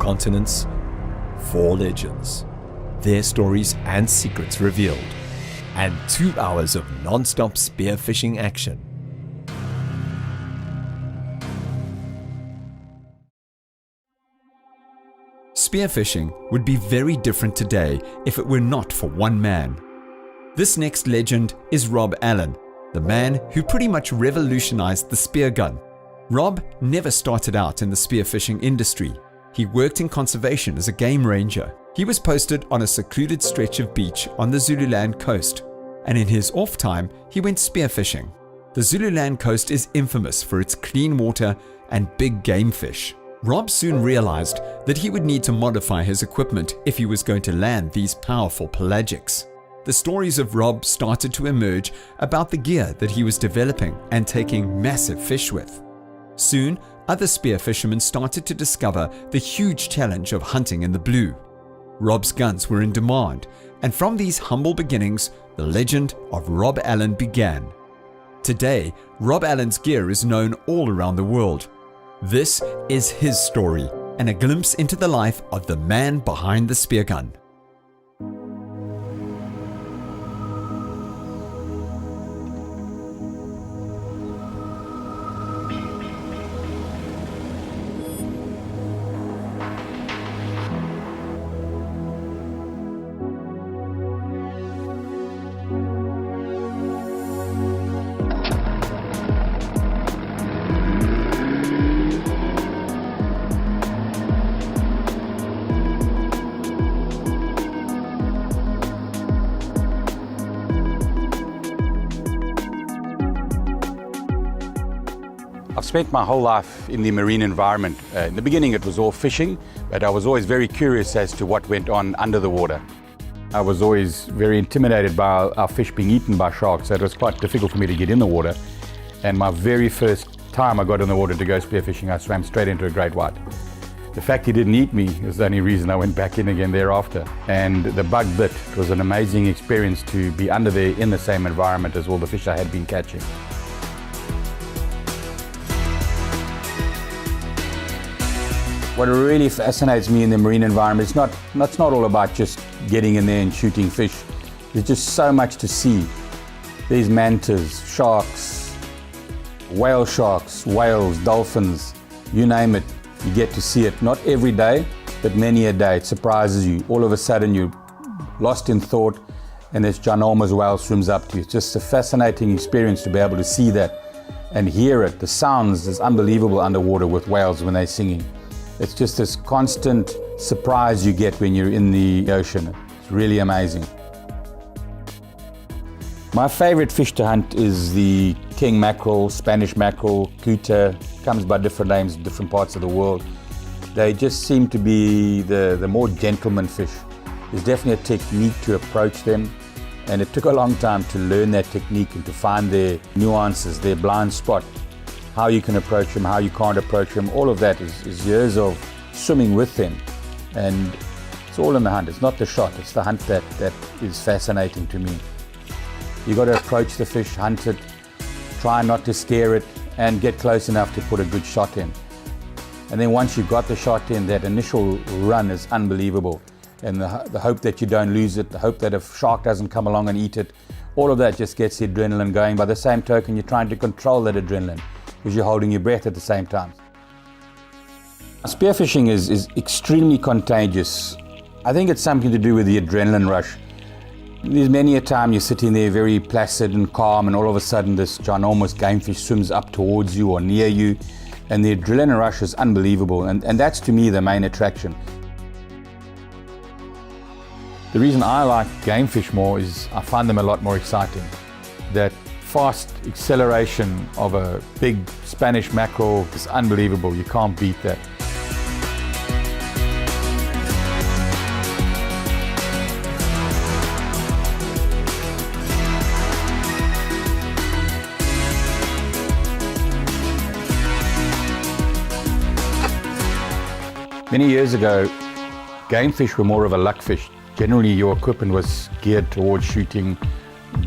continents, 4 legends, their stories and secrets revealed, and 2 hours of non-stop spearfishing action. Spearfishing would be very different today if it were not for one man. This next legend is Rob Allen, the man who pretty much revolutionized the spear gun. Rob never started out in the spearfishing industry. He worked in conservation as a game ranger. He was posted on a secluded stretch of beach on the Zululand coast, and in his off time, he went spearfishing. The Zululand coast is infamous for its clean water and big game fish. Rob soon realized that he would need to modify his equipment if he was going to land these powerful pelagics. The stories of Rob started to emerge about the gear that he was developing and taking massive fish with. Soon, other spear fishermen started to discover the huge challenge of hunting in the blue. Rob's guns were in demand, and from these humble beginnings, the legend of Rob Allen began. Today, Rob Allen's gear is known all around the world. This is his story, and a glimpse into the life of the man behind the spear gun. I've spent my whole life in the marine environment. In the beginning it was all fishing, but I was always very curious as to what went on under the water. I was always very intimidated by our fish being eaten by sharks, so it was quite difficult for me to get in the water. And my very first time I got in the water to go spearfishing, I swam straight into a great white. The fact he didn't eat me is the only reason I went back in again thereafter. And the bug bit. It was an amazing experience to be under there in the same environment as all the fish I had been catching. What really fascinates me in the marine environment, it's not all about just getting in there and shooting fish. There's just so much to see. There's mantas, sharks, whale sharks, whales, dolphins, you name it, you get to see it. Not every day, but many a day. It surprises you. All of a sudden you're lost in thought and this ginormous whale swims up to you. It's just a fascinating experience to be able to see that and hear it. The sounds is unbelievable underwater with whales when they're singing. It's just this constant surprise you get when you're in the ocean. It's really amazing. My favorite fish to hunt is the king mackerel, Spanish mackerel, cuta. Comes by different names in different parts of the world. They just seem to be the more gentleman fish. There's definitely a technique to approach them, and it took a long time to learn that technique and to find their nuances, their blind spot. How you can approach them, how you can't approach them, all of that is years of swimming with them. And it's all in the hunt. It's not the shot, it's the hunt that is fascinating to me. You've got to approach the fish, hunt it, try not to scare it, and get close enough to put a good shot in. And then once you've got the shot in, that initial run is unbelievable. And the hope that you don't lose it, the hope that a shark doesn't come along and eat it, all of that just gets the adrenaline going. By the same token, you're trying to control that adrenaline, because you're holding your breath at the same time. Spearfishing is extremely contagious. I think it's something to do with the adrenaline rush. There's many a time you're sitting there very placid and calm, and all of a sudden this ginormous game fish swims up towards you or near you, and the adrenaline rush is unbelievable, and that's to me the main attraction. The reason I like game fish more is I find them a lot more exciting. That fast acceleration of a big Spanish mackerel is unbelievable. You can't beat that. Many years ago, game fish were more of a luck fish. Generally, your equipment was geared towards shooting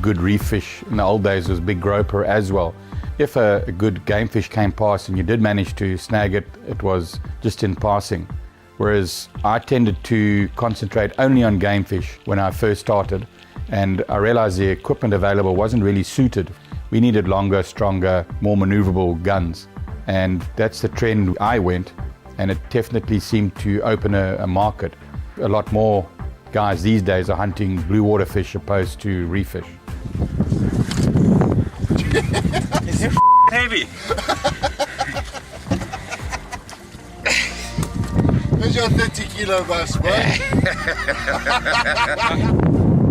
good reef fish. In the old days, it was big groper as well. If a good game fish came past and you did manage to snag it, it was just in passing. Whereas I tended to concentrate only on game fish when I first started, and I realized the equipment available wasn't really suited. We needed longer, stronger, more maneuverable guns, and that's the trend I went, and it definitely seemed to open a market. A lot more guys these days are hunting blue water fish opposed to reef fish. Is it heavy? Where's your 30-kilo bass, boy?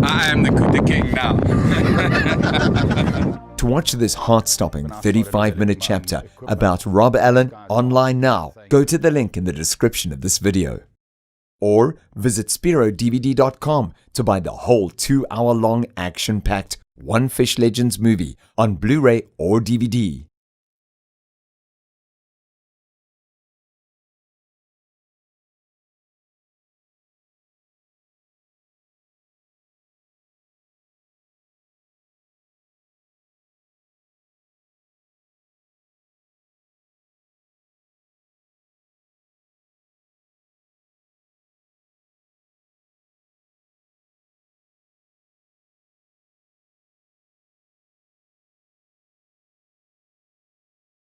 I am the Kuta King now. To watch this heart-stopping 35-minute chapter about Rob Allen online now, go to the link in the description of this video. Or visit SpearoDVD.com to buy the whole 2-hour-long action-packed One Fish Legends movie on Blu-ray or DVD.